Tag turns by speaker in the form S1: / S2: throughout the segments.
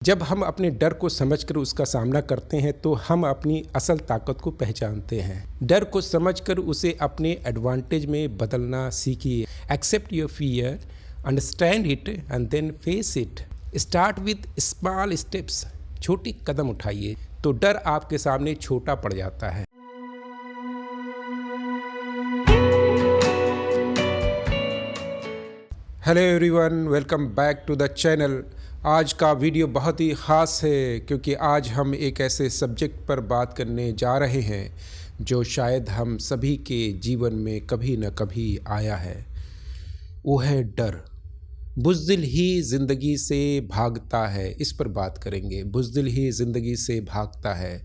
S1: जब हम अपने डर को समझकर उसका सामना करते हैं तो हम अपनी असल ताकत को पहचानते हैं। डर को समझकर उसे अपने एडवांटेज में बदलना सीखिए। Accept your fear, understand it and then face it. Start with small steps. छोटी कदम उठाइए तो डर आपके सामने छोटा पड़ जाता है। Hello everyone, welcome back to the channel. आज का वीडियो बहुत ही ख़ास है क्योंकि आज हम एक ऐसे सब्जेक्ट पर बात करने जा रहे हैं जो शायद हम सभी के जीवन में कभी न कभी आया है। वो है डर। बुज़दिल ही ज़िंदगी से भागता है, इस पर बात करेंगे। बुज़दिल ही ज़िंदगी से भागता है।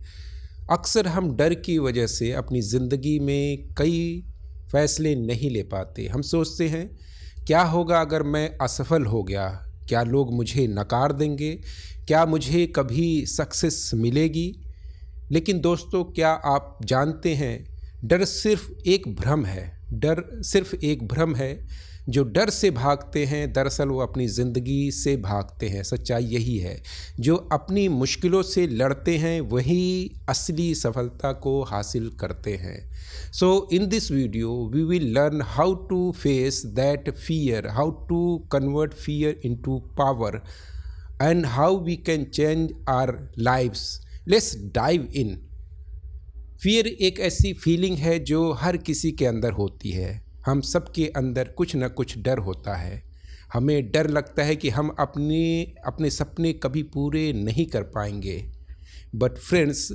S1: अक्सर हम डर की वजह से अपनी ज़िंदगी में कई फ़ैसले नहीं ले पाते। हम सोचते हैं क्या होगा अगर मैं असफल हो गया, क्या लोग मुझे नकार देंगे, क्या मुझे कभी सक्सेस मिलेगी। लेकिन दोस्तों, क्या आप जानते हैं डर सिर्फ एक भ्रम है। डर सिर्फ एक भ्रम है। जो डर से भागते हैं दरअसल वो अपनी ज़िंदगी से भागते हैं। सच्चाई यही है। जो अपनी मुश्किलों से लड़ते हैं वही असली सफलता को हासिल करते हैं। So in this video we will learn how to face that fear, how to convert fear into power and how we can change our lives. Let's dive in. Fear एक ऐसी फीलिंग है जो हर किसी के अंदर होती है। हम सब के अंदर कुछ न कुछ डर होता है। हमें डर लगता है कि हम अपने सपने कभी पूरे नहीं कर पाएंगे। But friends,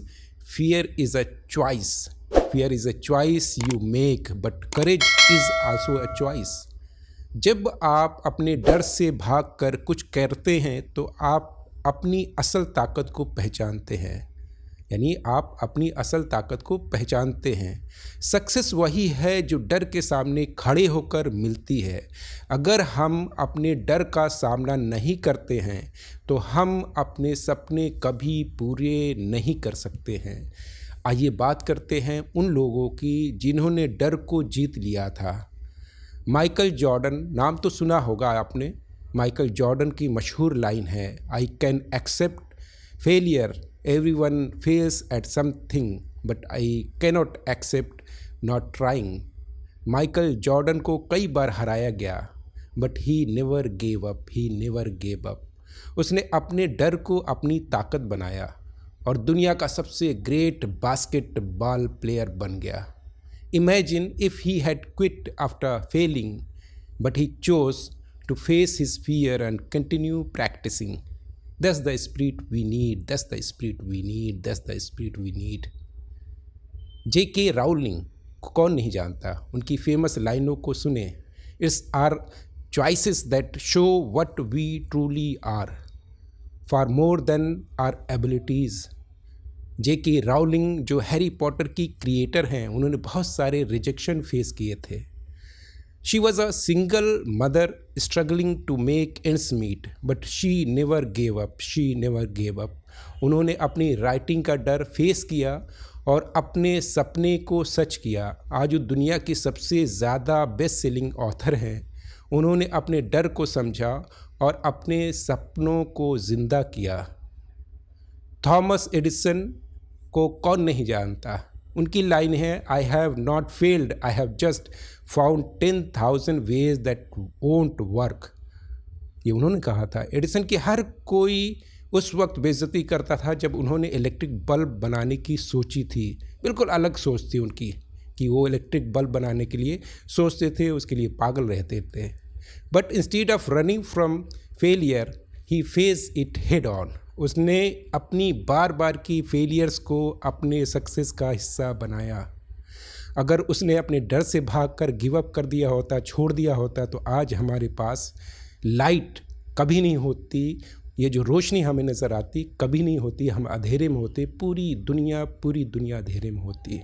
S1: fear is a choice. Fear is a choice you make, but courage is also a choice. जब आप अपने डर से भागकर कुछ करते हैं तो आप अपनी असल ताकत को पहचानते हैं। यानी आप अपनी असल ताकत को पहचानते हैं। सक्सेस वही है जो डर के सामने खड़े होकर मिलती है। अगर हम अपने डर का सामना नहीं करते हैं तो हम अपने सपने कभी पूरे नहीं कर सकते हैं। आइए बात करते हैं उन लोगों की जिन्होंने डर को जीत लिया था। माइकल जॉर्डन, नाम तो सुना होगा आपने। माइकल जॉर्डन की मशहूर लाइन है, I can accept failure, everyone fails at something but I cannot accept not trying। Michael Jordan को कई बार हराया गया but he never gave up, he never gave up. उसने अपने डर को अपनी ताकत बनाया और दुनिया का सबसे ग्रेट बास्केटबॉल प्लेयर बन गया। Imagine if he had quit after failing but he chose to face his fear and continue practising. That's the spirit we need, that's the spirit we need, that's the spirit we need। J.K. Rowling को कौन नहीं जानता। उनकी famous लाइनों को सुने। It's our choices that show what we truly are, far more than our abilities. J.K. Rowling जो Harry Potter की क्रिएटर हैं, उन्होंने बहुत सारे रिजेक्शन फेस किए थे। She was a single mother struggling to make ends meet, but she never gave up, she never gave up। उन्होंने अपनी राइटिंग का डर फेस किया और अपने सपने को सच किया। आज वो दुनिया की सबसे ज़्यादा बेस्ट सेलिंग ऑथर हैं। उन्होंने अपने डर को समझा और अपने सपनों को ज़िंदा किया। थॉमस एडिसन को कौन नहीं जानता। उनकी लाइन है, I have not failed, I have just found 10,000 ways that won't work. ये उन्होंने कहा था। एडिसन की हर कोई उस वक्त बेइज्जती करता था जब उन्होंने इलेक्ट्रिक बल्ब बनाने की सोची थी। बिल्कुल अलग सोच थी उनकी कि वो इलेक्ट्रिक बल्ब बनाने के लिए सोचते थे, उसके लिए पागल रहते थे। But instead of running from failure he face it head on. उसने अपनी बार बार की फेलियर्स को अपने सक्सेस का हिस्सा बनाया। अगर उसने अपने डर से भागकर गिव अप कर दिया होता, छोड़ दिया होता, तो आज हमारे पास लाइट कभी नहीं होती। ये जो रोशनी हमें नज़र आती कभी नहीं होती। हम अंधेरे में होते, पूरी दुनिया अंधेरे में होती।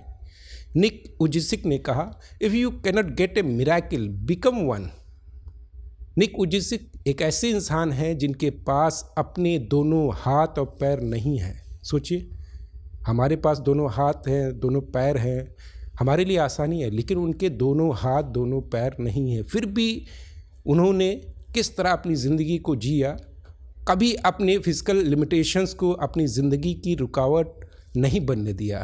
S1: निक वुजिसिक ने कहा, if you cannot get a miracle become one. Nick Vujicic एक ऐसे इंसान हैं जिनके पास अपने दोनों हाथ और पैर नहीं हैं। सोचिए, हमारे पास दोनों हाथ हैं, दोनों पैर हैं, हमारे लिए आसानी है, लेकिन उनके दोनों हाथ दोनों पैर नहीं हैं। फिर भी उन्होंने किस तरह अपनी ज़िंदगी को जिया कभी अपने फिजिकल लिमिटेशंस को अपनी ज़िंदगी की रुकावट नहीं बनने दिया।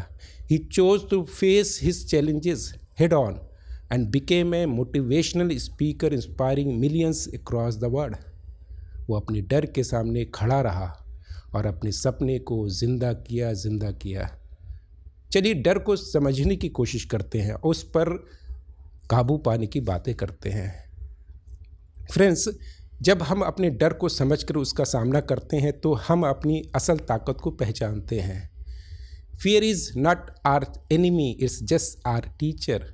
S1: He chose to face his challenges head on and became a motivational speaker inspiring millions across the world. वो अपने डर के सामने खड़ा रहा और अपने सपने को ज़िंदा किया। चलिए डर को समझने की कोशिश करते हैं, उस पर काबू पाने की बातें करते हैं। फ्रेंड्स, जब हम अपने डर को समझकर उसका सामना करते हैं तो हम अपनी असल ताकत को पहचानते हैं। Fear is not our enemy, it's just our teacher.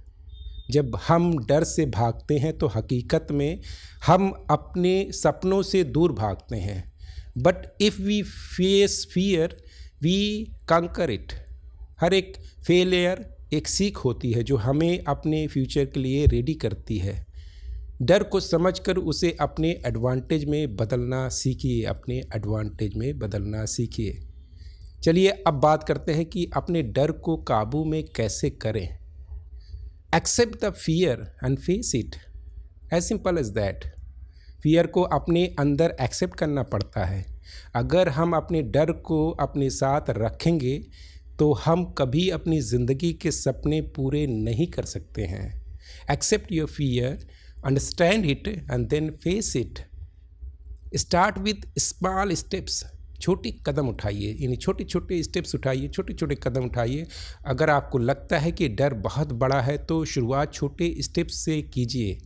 S1: जब हम डर से भागते हैं तो हकीकत में हम अपने सपनों से दूर भागते हैं। But if we face fear we conquer it. हर एक फेलियर एक सीख होती है जो हमें अपने फ्यूचर के लिए रेडी करती है। डर को समझकर उसे अपने एडवांटेज में बदलना सीखिए। चलिए अब बात करते हैं कि अपने डर को काबू में कैसे करें। Accept the fear and face it, as simple as that. Fear को अपने अंदर एक्सेप्ट करना पड़ता है। अगर हम अपने डर को अपने साथ रखेंगे तो हम कभी अपनी ज़िंदगी के सपने पूरे नहीं कर सकते हैं। Accept your fear, understand it and then face it. Start with small steps. छोटी कदम उठाइए, यानी छोटे छोटे स्टेप्स उठाइए, छोटे छोटे कदम उठाइए। अगर आपको लगता है कि डर बहुत बड़ा है तो शुरुआत छोटे स्टेप्स से कीजिए।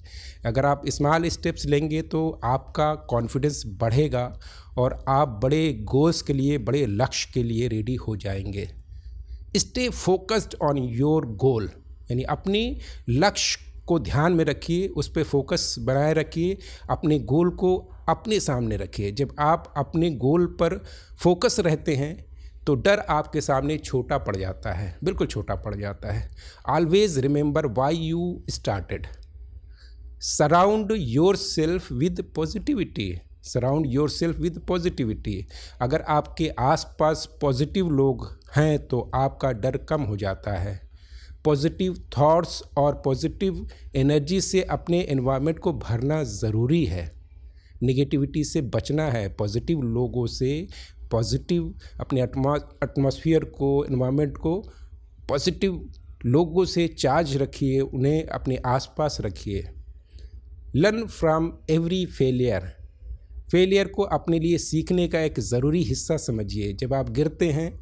S1: अगर आप स्मॉल स्टेप्स लेंगे तो आपका कॉन्फिडेंस बढ़ेगा और आप बड़े गोल्स के लिए, बड़े लक्ष्य के लिए रेडी हो जाएंगे। Stay focused on your goal, यानी अपने लक्ष्य को ध्यान में रखिए, उस पर फोकस बनाए रखिए, अपने गोल को अपने सामने रखिए। जब आप अपने गोल पर फोकस रहते हैं तो डर आपके सामने छोटा पड़ जाता है, बिल्कुल छोटा पड़ जाता है। Always remember why you started. Surround your self with positivity. अगर आपके आसपास पॉजिटिव लोग हैं तो आपका डर कम हो जाता है। पॉजिटिव थॉट्स और पॉजिटिव एनर्जी से अपने एनवायरनमेंट को भरना ज़रूरी है। नेगेटिविटी से बचना है। पॉजिटिव लोगों से, पॉजिटिव अपने एटमॉस्फेयर को, एनवायरनमेंट को पॉजिटिव लोगों से चार्ज रखिए, उन्हें अपने आसपास रखिए। लर्न फ्रॉम एवरी फेलियर को अपने लिए सीखने का एक ज़रूरी हिस्सा समझिए। जब आप गिरते हैं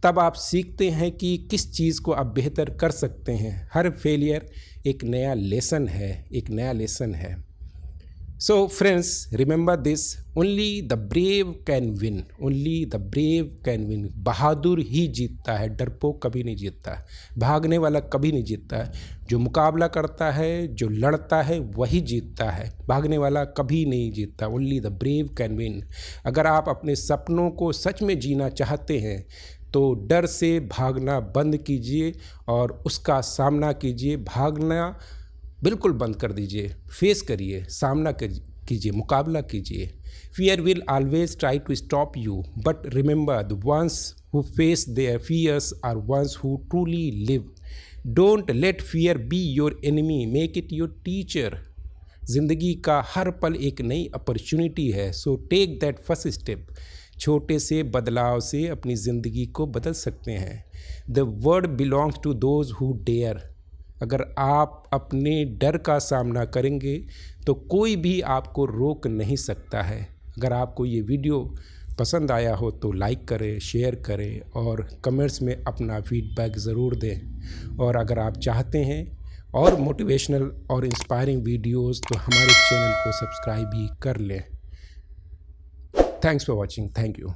S1: तब आप सीखते हैं कि किस चीज़ को आप बेहतर कर सकते हैं। हर फेलियर एक नया लेसन है। So friends, remember this, only the brave can win. बहादुर ही जीतता है, डरपोक कभी नहीं जीतता। भागने वाला कभी नहीं जीतता है। जो मुकाबला करता है, जो लड़ता है, वही जीतता है। भागने वाला कभी नहीं जीतता। Only the brave can win. अगर आप अपने सपनों को सच में जीना चाहते हैं तो डर से भागना बंद कीजिए और उसका सामना कीजिए। भागना बिल्कुल बंद कर दीजिए, फेस करिए, सामना कीजिए, मुकाबला कीजिए। Fear will always try to stop you, but remember the ones who face their fears are ones who truly live. Don't let fear be your enemy, make it your teacher. जिंदगी का हर पल एक नई अपॉर्चुनिटी है, so take that first step. छोटे से बदलाव से अपनी ज़िंदगी को बदल सकते हैं। The world belongs to those who dare. अगर आप अपने डर का सामना करेंगे तो कोई भी आपको रोक नहीं सकता है। अगर आपको ये वीडियो पसंद आया हो तो लाइक करें, शेयर करें और कमेंट्स में अपना फीडबैक ज़रूर दें। और अगर आप चाहते हैं और मोटिवेशनल और इंस्पायरिंग वीडियोस तो हमारे चैनल को सब्सक्राइब भी कर लें। Thanks for watching. Thank you.